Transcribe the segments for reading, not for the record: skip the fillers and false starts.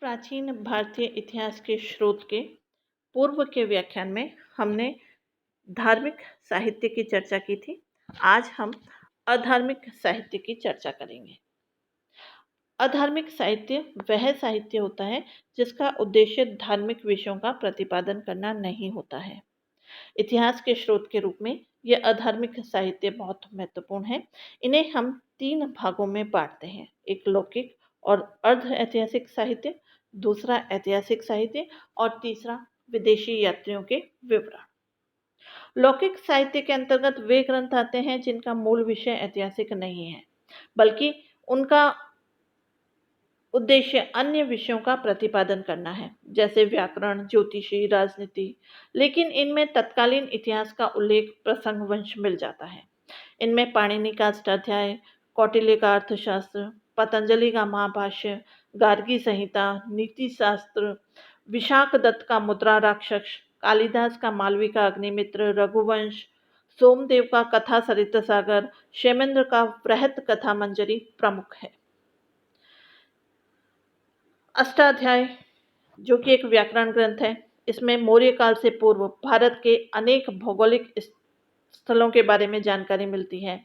प्राचीन भारतीय इतिहास के स्रोत के पूर्व के व्याख्यान में हमने धार्मिक साहित्य की चर्चा की थी। आज हम अधार्मिक साहित्य की चर्चा करेंगे। अधार्मिक साहित्य वह साहित्य होता है जिसका उद्देश्य धार्मिक विषयों का प्रतिपादन करना नहीं होता है। इतिहास के स्रोत के रूप में यह अधार्मिक साहित्य बहुत महत्वपूर्ण है। इन्हें हम 3 भागों में बांटते हैं, एक लौकिक और अर्ध ऐतिहासिक साहित्य, दूसरा ऐतिहासिक साहित्य और तीसरा विदेशी यात्रियों के विवरण। लौकिक साहित्य के अंतर्गत वे ग्रंथ आते हैं जिनका मूल विषय ऐतिहासिक नहीं है, बल्कि उनका उद्देश्य अन्य विषयों का प्रतिपादन करना है, जैसे व्याकरण, ज्योतिषी, राजनीति। लेकिन इनमें तत्कालीन इतिहास का उल्लेख प्रसंगवश मिल जाता है। इनमें पाणिनि का अष्टाध्याय, कौटिल्य का अर्थशास्त्र, पतंजलि का महाभाष्य, गार्गी संहिता, नीति शास्त्र, विशाख दत्त का मुद्रा राक्षस, कालिदास का मालवी का अग्निमित्र, रघुवंश, सोमदेव का कथा सरित सागर, क्षेमेंद्र का बृहत कथा मंजरी प्रमुख है। अष्टाध्याय जो कि एक व्याकरण ग्रंथ है, इसमें मौर्य काल से पूर्व भारत के अनेक भौगोलिक स्थलों के बारे में जानकारी मिलती है।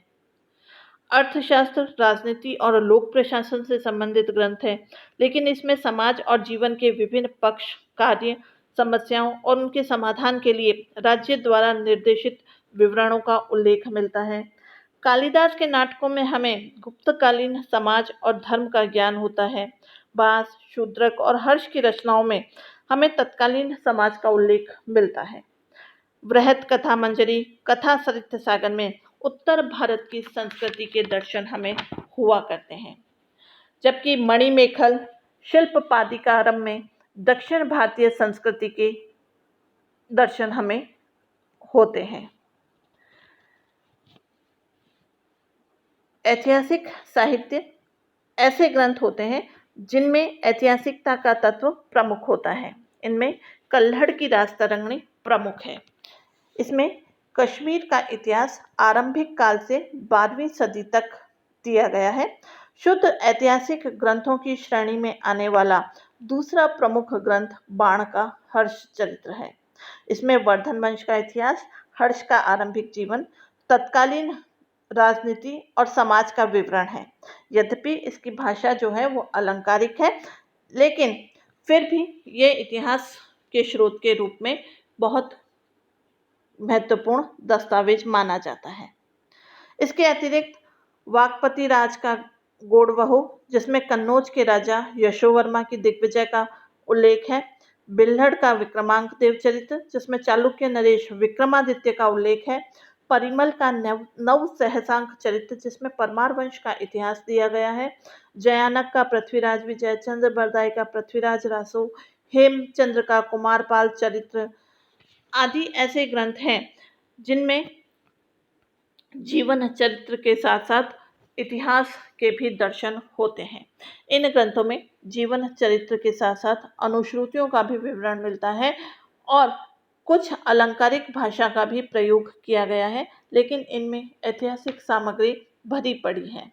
अर्थशास्त्र, राजनीति और लोक प्रशासन से संबंधित ग्रंथ है, लेकिन इसमें समाज और जीवन के विभिन्न पक्ष, कार्य, समस्याओं और उनके समाधान के लिए राज्य द्वारा निर्देशित विवरणों का उल्लेख मिलता है। कालिदास के नाटकों में हमें गुप्तकालीन समाज और धर्म का ज्ञान होता है। बास, शूद्रक और हर्ष की रचनाओं में हमें तत्कालीन समाज का उल्लेख मिलता है। बृहत कथा मंजरी, कथा सरित सागर में उत्तर भारत की संस्कृति के दर्शन हमें हुआ करते हैं, जबकि मणिमेखल, शिल्पपादिकारम में दक्षिण भारतीय संस्कृति के दर्शन हमें होते हैं। ऐतिहासिक साहित्य ऐसे ग्रंथ होते हैं जिनमें ऐतिहासिकता का तत्व प्रमुख होता है। इनमें कल्हड़ की राजतरंगिणी प्रमुख है। इसमें कश्मीर का इतिहास आरंभिक काल से 12वीं सदी तक दिया गया है। शुद्ध ऐतिहासिक ग्रंथों की श्रेणी में आने वाला दूसरा प्रमुख ग्रंथ बाण का हर्ष चरित्र है। इसमें वर्धन वंश का इतिहास, हर्ष का आरंभिक जीवन, तत्कालीन राजनीति और समाज का विवरण है। यद्यपि इसकी भाषा जो है वो अलंकारिक है, लेकिन फिर भी ये इतिहास के स्रोत के रूप में बहुत महत्वपूर्ण दस्तावेज माना जाता है। इसके अतिरिक्त वाकपति राज का गोड़वहु, जिसमें कन्नौज के राजा यशोवर्मा की दिग्विजय का उल्लेख है। बिल्हड़ का विक्रमांक देव चरित्र, जिसमें चालुक्य नरेश विक्रमादित्य का उल्लेख है। परिमल का नव सहसांक चरित्र, जिसमें परमार वंश का इतिहास दिया गया है। जयानक का पृथ्वीराज विजय, चंद्र बरदाई का पृथ्वीराज रासो, हेमचंद्र का कुमारपाल चरित्र आदि ऐसे ग्रंथ हैं जिनमें जीवन चरित्र के साथ साथ इतिहास के भी दर्शन होते हैं। इन ग्रंथों में जीवन चरित्र के साथ साथ अनुश्रुतियों का भी विवरण मिलता है और कुछ अलंकारिक भाषा का भी प्रयोग किया गया है, लेकिन इनमें ऐतिहासिक सामग्री भरी पड़ी है।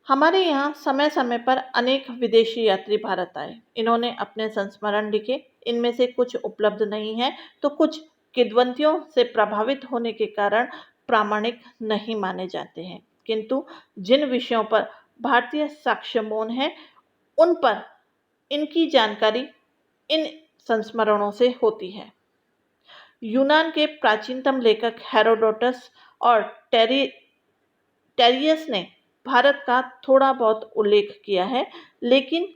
हमारे यहाँ समय समय पर अनेक विदेशी यात्री भारत आए। इन्होंने अपने संस्मरण लिखे। इनमें से कुछ उपलब्ध नहीं है, तो कुछ किंवदंतियों से प्रभावित होने के कारण प्रामाणिक नहीं माने जाते हैं। किंतु जिन विषयों पर भारतीय साक्ष्य मौन है, उन पर इनकी जानकारी इन संस्मरणों से होती है। यूनान के प्राचीनतम लेखक हेरोडोटस और टेरियस ने भारत का थोड़ा बहुत उल्लेख किया है, लेकिन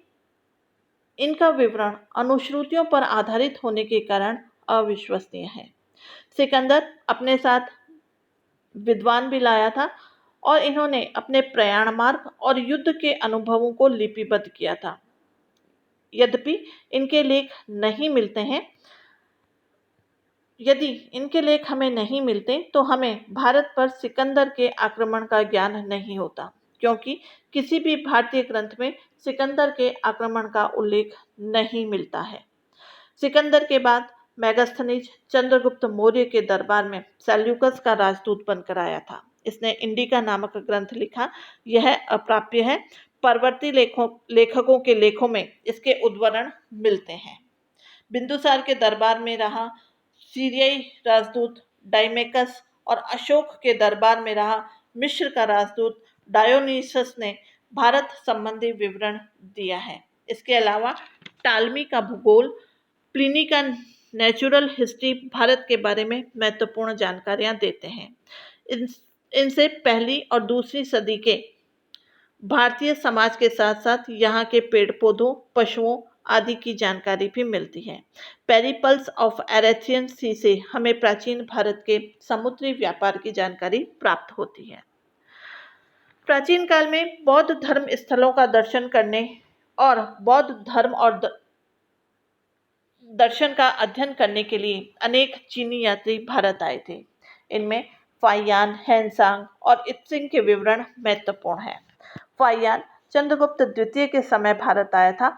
इनका विवरण अनुश्रुतियों पर आधारित होने के कारण अविश्वसनीय है। सिकंदर अपने साथ विद्वान भी लाया था और इन्होंने अपने प्रयाण मार्ग और युद्ध के अनुभवों को लिपिबद्ध किया था। यद्यपि इनके लेख नहीं मिलते हैं, यदि इनके लेख हमें नहीं मिलते तो हमें भारत पर सिकंदर के आक्रमण का ज्ञान नहीं होता, क्योंकि किसी भी भारतीय ग्रंथ में सिकंदर के आक्रमण का उल्लेख नहीं मिलता है। सिकंदर के बाद मेगास्थनीज चंद्रगुप्त मौर्य के दरबार में सेल्यूकस का राजदूत बनकर आया था। इसने इंडिका नामक ग्रंथ लिखा। यह अप्राप्य है, परवर्ती लेखकों के लेखों में इसके उद्धरण मिलते हैं। बिंदुसार के दरबार में रहा सीरियाई राजदूत डाइमेकस और अशोक के दरबार में रहा मिस्र का राजदूत डायोनिसस ने भारत संबंधी विवरण दिया है। इसके अलावा टालमी का भूगोल, प्लिनी का नेचुरल हिस्ट्री भारत के बारे में महत्वपूर्ण जानकारियां देते हैं। इनसे पहली और दूसरी सदी के भारतीय समाज के साथ साथ यहाँ के पेड़ पौधों, पशुओं आदि की जानकारी भी मिलती है। पेरिपल्स ऑफ एरेथियन सी से हमें प्राचीन भारत के समुद्री व्यापार की जानकारी प्राप्त होती है। प्राचीन काल में बौद्ध धर्म स्थलों का दर्शन करने और बौद्ध धर्म और दर्शन का अध्ययन करने के लिए अनेक चीनी यात्री भारत आए थे। इनमें फाहियान, हेनसांग और इत्सिंग के विवरण महत्वपूर्ण हैं। फाहियान चंद्रगुप्त द्वितीय के समय भारत आया था।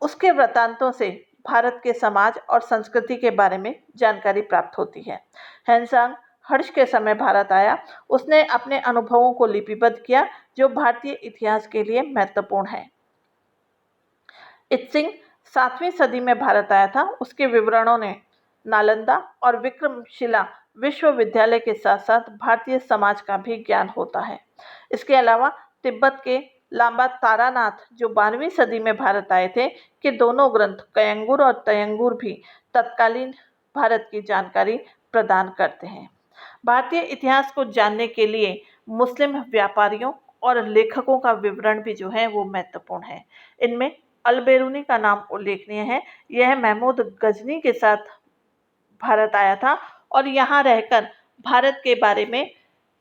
उसके वृत्तांतों से भारत के समाज और संस्कृति के बारे में जानकारी प्राप्त होती है। हेनसांग हर्ष के समय भारत आया। उसने अपने अनुभवों को लिपिबद्ध किया जो भारतीय इतिहास के लिए महत्वपूर्ण है। इत्सिंग 7वीं सदी में भारत आया था। उसके विवरणों ने नालंदा और विक्रमशिला विश्वविद्यालय के साथ साथ भारतीय समाज का भी ज्ञान होता है। इसके अलावा तिब्बत के लांबा तारानाथ जो 12वीं सदी में भारत आए थे कि दोनों ग्रंथ कयंगुर और तयंगुर भी तत्कालीन भारत की जानकारी प्रदान करते हैं। भारतीय इतिहास को जानने के लिए मुस्लिम व्यापारियों और लेखकों का विवरण भी जो है वो महत्वपूर्ण है। इनमें अल-बेरूनी का नाम उल्लेखनीय है। यह महमूद गजनी के साथ भारत आया था और यहाँ रहकर भारत के बारे में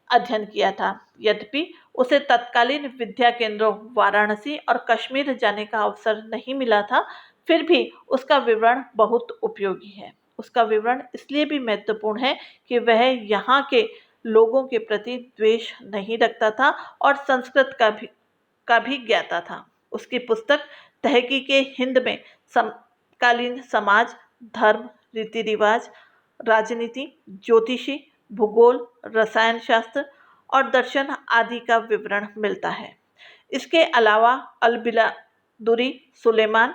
अध्ययन किया था। यद्यपि उसे तत्कालीन विद्या केंद्रों वाराणसी और कश्मीर जाने का अवसर नहीं मिला था, फिर भी उसका विवरण बहुत उपयोगी है। उसका विवरण इसलिए भी महत्वपूर्ण है कि वह यहाँ के लोगों के प्रति द्वेष नहीं रखता था और संस्कृत का भी ज्ञाता था। उसकी पुस्तक तहकीके हिंद में समकालीन समाज, धर्म, रीति रिवाज, राजनीति, ज्योतिषी, भूगोल, रसायन शास्त्र और दर्शन आदि का विवरण मिलता है। इसके अलावा अल-बिलादुरी, सुलेमान,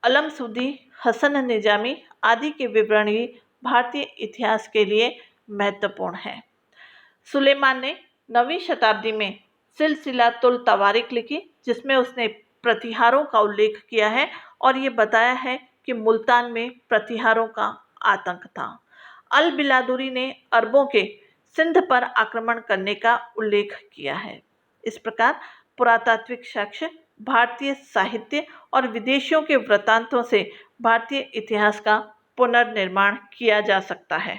अलमसूदी, हसन निजामी आदि के विवरण भी भारतीय इतिहास के लिए महत्वपूर्ण हैं। सुलेमान ने 9वीं शताब्दी में सिलसिलातुल तवारीख लिखी जिसमें उसने प्रतिहारों का उल्लेख किया है और ये बताया है कि मुल्तान में प्रतिहारों का आतंक था। अल-बिलादुरी ने अरबों के सिंध पर आक्रमण करने का उल्लेख किया है। इस प्रकार पुरातात्विक साक्ष्य, भारतीय साहित्य और विदेशियों के वृत्तांतों से भारतीय इतिहास का पुनर्निर्माण किया जा सकता है।